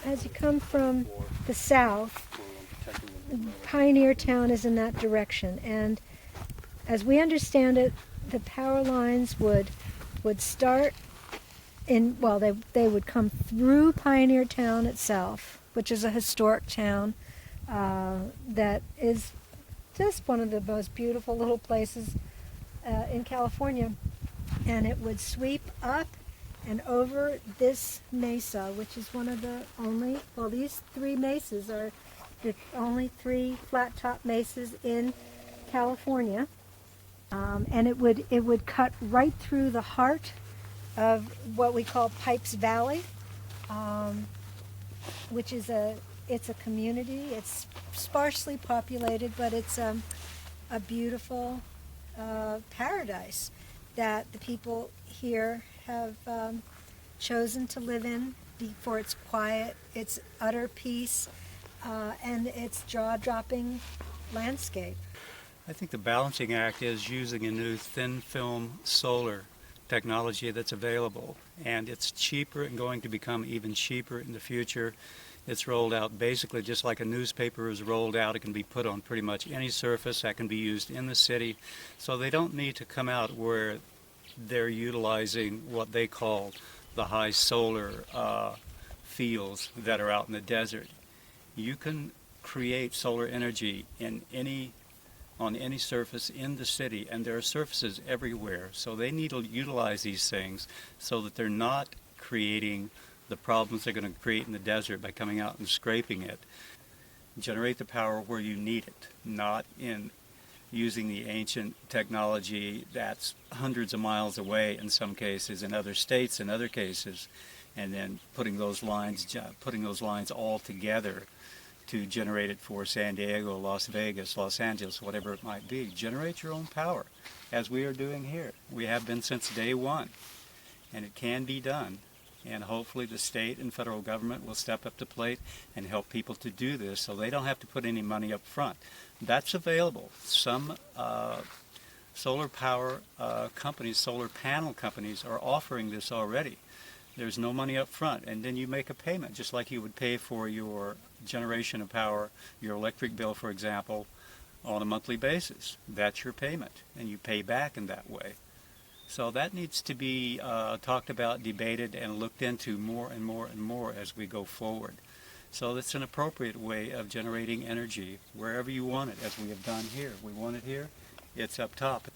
as you come from the south, Pioneer Town is in that direction, and as we understand it, the power lines would start in, well, they would come through Pioneer Town itself, which is a historic town that is just one of the most beautiful little places in California, and it would sweep up and over this mesa, which is one of the only, well, these three mesas are the only three flat top mesas in California, and it would cut right through the heart of what we call Pipes Valley, which is it's a community. It's sparsely populated, but it's a beautiful paradise that the people here have chosen to live in for its quiet, its utter peace, and its jaw-dropping landscape. I think the balancing act is using a new thin film solar technology that's available, and it's cheaper and going to become even cheaper in the future. It's rolled out basically just like a newspaper is rolled out. It can be put on pretty much any surface that can be used in the city, so they don't need to come out where they're utilizing what they call the high solar fields that are out in the desert. You can create solar energy on any surface in the city, and there are surfaces everywhere. So they need to utilize these things so that they're not creating the problems they're going to create in the desert by coming out and scraping it. Generate the power where you need it, not in using the ancient technology that's hundreds of miles away in some cases, in other states in other cases, and then putting those lines all together to generate it for San Diego, Las Vegas, Los Angeles, whatever it might be. Generate your own power, as we are doing here. We have been since day one, and it can be done. And hopefully the state and federal government will step up to the plate and help people to do this so they don't have to put any money up front. That's available. Some solar power companies, solar panel companies, are offering this already. There's no money up front, and then you make a payment, just like you would pay for your generation of power, your electric bill, for example, on a monthly basis. That's your payment, and you pay back in that way. So that needs to be talked about, debated, and looked into more and more and more as we go forward. So that's an appropriate way of generating energy wherever you want it, as we have done here. We want it here, it's up top.